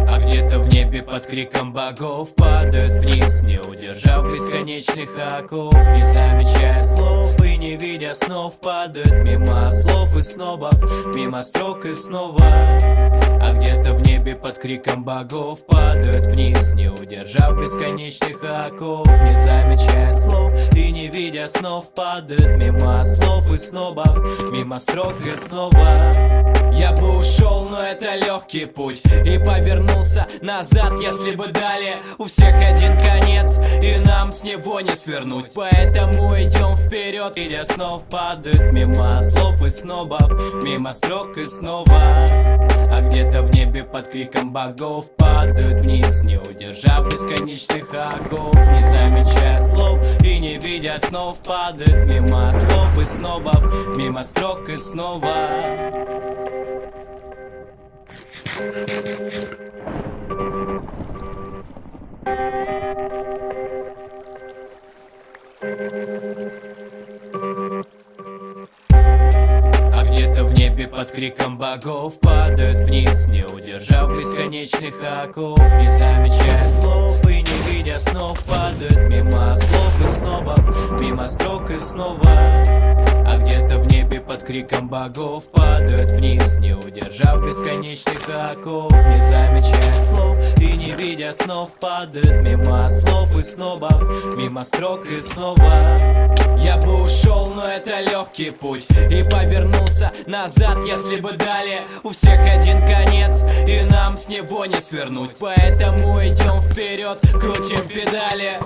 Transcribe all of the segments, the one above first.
А где-то в небе под криком богов падают вниз, не удержав бесконечных оков, не замечая слов и не видя снов, падают мимо слов и снобов, мимо строк и снова. А где-то в небе под криком богов падают вниз, не удержав бесконечных оков, не замечая слов и не видя снов, падают мимо слов и снобов, мимо строк и снова. Я бы ушел, но это легкий путь, и повернулся назад, если бы дали. У всех один конец, и нам с него не свернуть, поэтому идем вперед, видя снов, падают мимо слов и снобов, мимо строк и снова. А где-то в небе под криком богов падают вниз, не удержав бесконечных оков, не замечая слов и не видя снов, падают мимо слов и снобов, мимо строк и снова. А где-то в небе под криком богов падают вниз, не удержав бесконечных оков, не замечая слов и не видя снов, падают мимо слов и снобов, мимо строк и снова. А где-то в небе под криком богов падают вниз, не удержав бесконечных оков, не замечая слов и не видя снов, падают мимо слов и снобов, мимо строк и снова. Я бы ушел, но это легкий путь, и повернулся назад, если бы дали. У всех один конец, и нам с него не свернуть, поэтому идем вперед, крутим педали.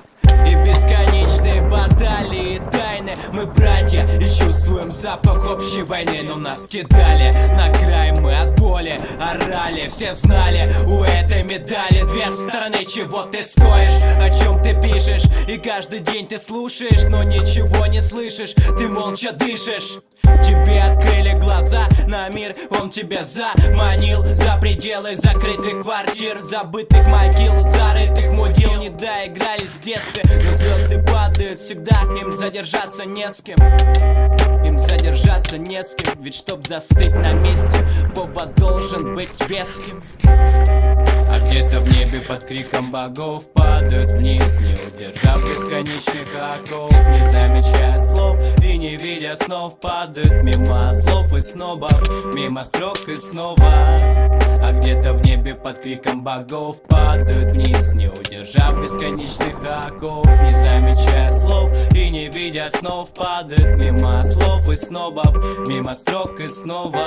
И бесконечные баталии, тайны, мы братья и чувствуем запах общей войны. Но нас кидали на край, мы от боли орали. Все знали, у этой медали две стороны. Чего ты стоишь, о чем ты пишешь, и каждый день ты слушаешь, но ничего не слышишь, ты молча дышишь. Тебе открыли глаза на мир, он тебя заманил за пределы закрытых квартир, забытых могил, зарытых мудил. Не доигрались в детстве, но звезды падают всегда, им задержаться не с кем. Им задержаться не с кем, ведь чтоб застыть на месте, повод должен быть веским. А где-то в небе под криком богов падают вниз, не удержав бесконечных оков, не замечая слов и не видя снов, падают мимо слов и снобов, мимо строк и снова. А где-то в небе под криком богов падают вниз, не удержав бесконечных оков, не замечая слов и не видя снов, падают мимо слов и снобов, мимо строк и снова.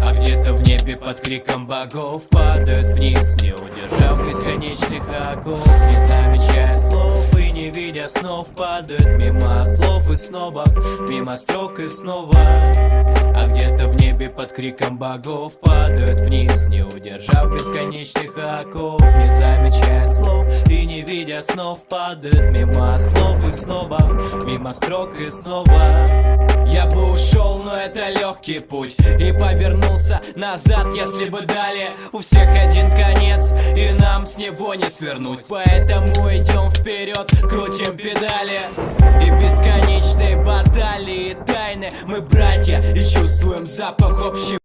А где-то в небе под криком богов падают вниз, не удержав бесконечных оков, не замечая слов и не видя снов, падают мимо слов и снобов, мимо строк и снова. А где-то в небе под криком богов падают вниз, не удержав бесконечных оков, не замечая слов и не видя снов, падают мимо слов и снобов, мимо строк и снова. Я бы ушел, но это легкий путь, и повернулся назад, если бы дали. У всех один конец, и нам с него не свернуть, поэтому идем вперед, крутим педали. И бесконечные баталии, тайны, мы братья и чувствуем запах общей